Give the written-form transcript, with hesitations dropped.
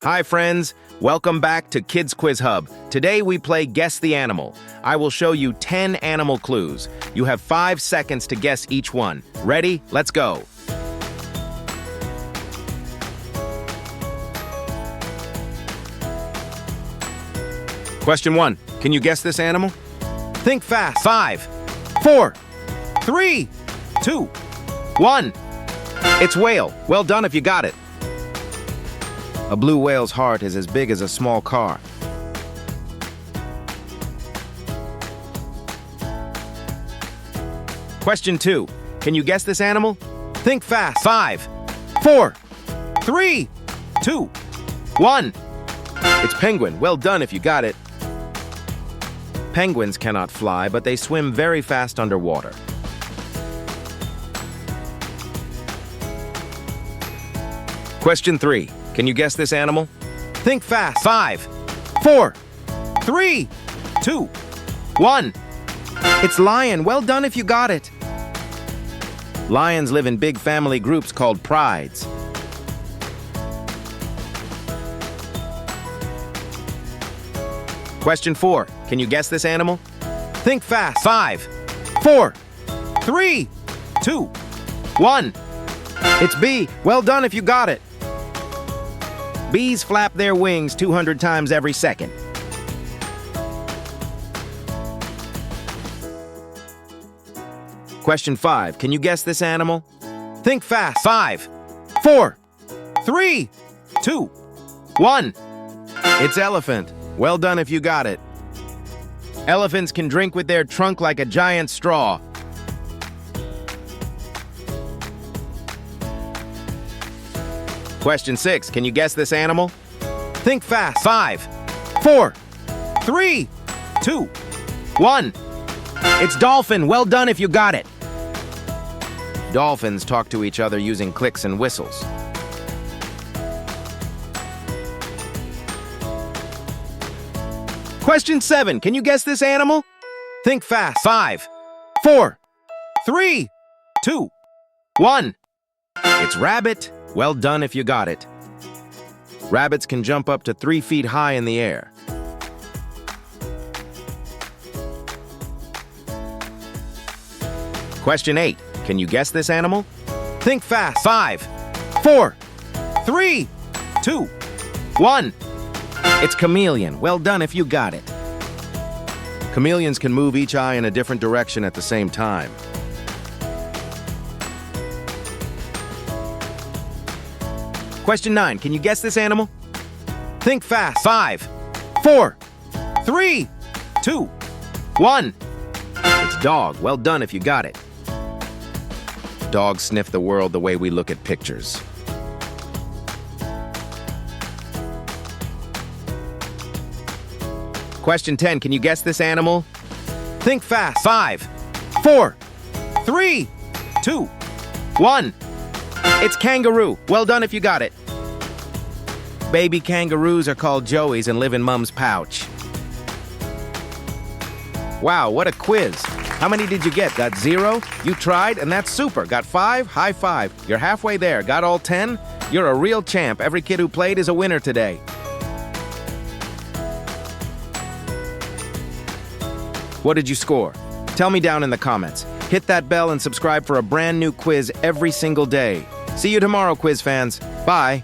Hi friends, welcome back to KidsQuizHub. Today we play Guess the Animal. I will show you 10 animal clues. You have 5 seconds to guess each one. Ready? Let's go. Question 1. Can you guess this animal? Think fast. 5, 4, 3, 2, 1. It's whale. Well done if you got it. A blue whale's heart is as big as a small car. Question 2. Can you guess this animal? Think fast. 5, 4, 3, 2, 1. It's penguin. Well done if you got it. Penguins cannot fly, but they swim very fast underwater. Question 3. Can you guess this animal? Think fast. 5, 4, 3, 2, 1. It's lion. Well done if you got it. Lions live in big family groups called prides. Question 4. Can you guess this animal? Think fast. 5, 4, 3, 2, 1. It's bee. Well done if you got it. Bees flap their wings 200 times every second. Question 5. Can you guess this animal? Think fast. 5, 4, 3, 2, 1. It's elephant. Well done if you got it. Elephants can drink with their trunk like a giant straw. Question 6. Can you guess this animal? Think fast. 5, 4, 3, 2, 1. It's dolphin. Well done if you got it. Dolphins talk to each other using clicks and whistles. Question 7. Can you guess this animal? Think fast. 5, 4, 3, 2, 1. It's rabbit. Well done if you got it. Rabbits can jump up to 3 feet high in the air. Question 8. Can you guess this animal? Think fast. 5, 4, 3, 2, 1. It's chameleon. Well done if you got it. Chameleons can move each eye in a different direction at the same time. Question 9. Can you guess this animal? Think fast. 5, 4, 3, 2, 1. It's dog. Well done if you got it. Dogs sniff the world the way we look at pictures. Question 10. Can you guess this animal? Think fast. 5, 4, 3, 2, 1. It's kangaroo. Well done if you got it. Baby kangaroos are called joeys and live in mom's pouch. Wow, what a quiz. How many did you get? Got 0? You tried, and that's super. Got 5? High five. You're halfway there. Got all 10? You're a real champ. Every kid who played is a winner today. What did you score? Tell me down in the comments. Hit that bell and subscribe for a brand new quiz every single day. See you tomorrow, quiz fans. Bye.